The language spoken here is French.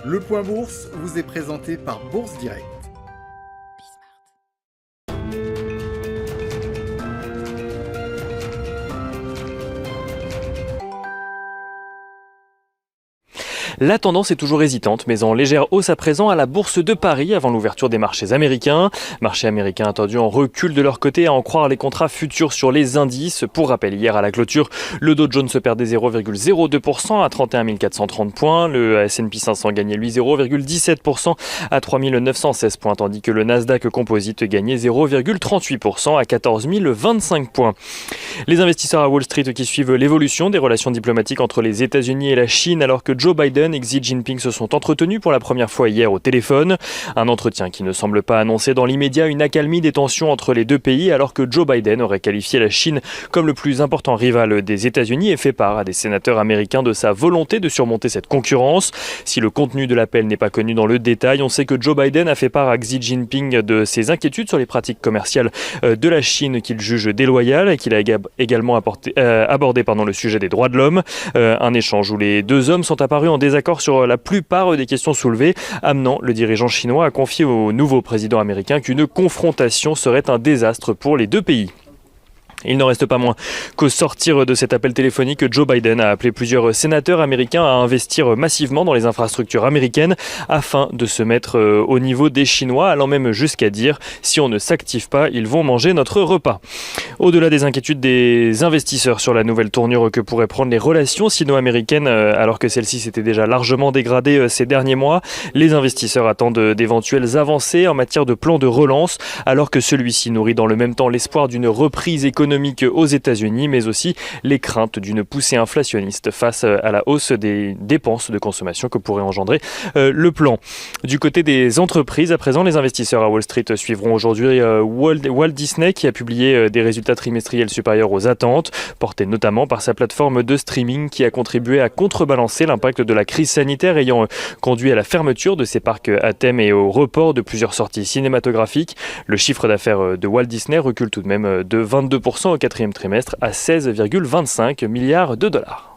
Le Point Bourse vous est présenté par Bourse Direct. La tendance est toujours hésitante, mais en légère hausse à présent à la Bourse de Paris avant l'ouverture des marchés américains. Marchés américains attendus en recul de leur côté à en croire les contrats futurs sur les indices. Pour rappel, hier à la clôture, le Dow Jones perdait 0,02% à 31 430 points. Le S&P 500 gagnait lui 0,17% à 3 916 points, tandis que le Nasdaq Composite gagnait 0,38% à 14 025 points. Les investisseurs à Wall Street qui suivent l'évolution des relations diplomatiques entre les États-Unis et la Chine alors que Joe Biden et Xi Jinping se sont entretenus pour la première fois hier au téléphone. Un entretien qui ne semble pas annoncer dans l'immédiat une accalmie des tensions entre les deux pays alors que Joe Biden aurait qualifié la Chine comme le plus important rival des États-Unis et fait part à des sénateurs américains de sa volonté de surmonter cette concurrence. Si le contenu de l'appel n'est pas connu dans le détail, on sait que Joe Biden a fait part à Xi Jinping de ses inquiétudes sur les pratiques commerciales de la Chine qu'il juge déloyales et qu'il a également abordé le sujet des droits de l'homme. Un échange où les deux hommes sont apparus en désaccord sur la plupart des questions soulevées, amenant le dirigeant chinois à confier au nouveau président américain qu'une confrontation serait un désastre pour les deux pays. Il n'en reste pas moins qu'au sortir de cet appel téléphonique, Joe Biden a appelé plusieurs sénateurs américains à investir massivement dans les infrastructures américaines afin de se mettre au niveau des Chinois, allant même jusqu'à dire « si on ne s'active pas, ils vont manger notre repas ». Au-delà des inquiétudes des investisseurs sur la nouvelle tournure que pourraient prendre les relations sino-américaines alors que celles-ci s'étaient déjà largement dégradées ces derniers mois, les investisseurs attendent d'éventuelles avancées en matière de plan de relance alors que celui-ci nourrit dans le même temps l'espoir d'une reprise économique aux États-Unis, mais aussi les craintes d'une poussée inflationniste face à la hausse des dépenses de consommation que pourrait engendrer le plan. Du côté des entreprises, à présent, les investisseurs à Wall Street suivront aujourd'hui Walt Disney qui a publié des résultats trimestriels supérieurs aux attentes, portés notamment par sa plateforme de streaming qui a contribué à contrebalancer l'impact de la crise sanitaire ayant conduit à la fermeture de ses parcs à thème et au report de plusieurs sorties cinématographiques. Le chiffre d'affaires de Walt Disney recule tout de même de 22% au quatrième trimestre à 16,25 milliards de dollars.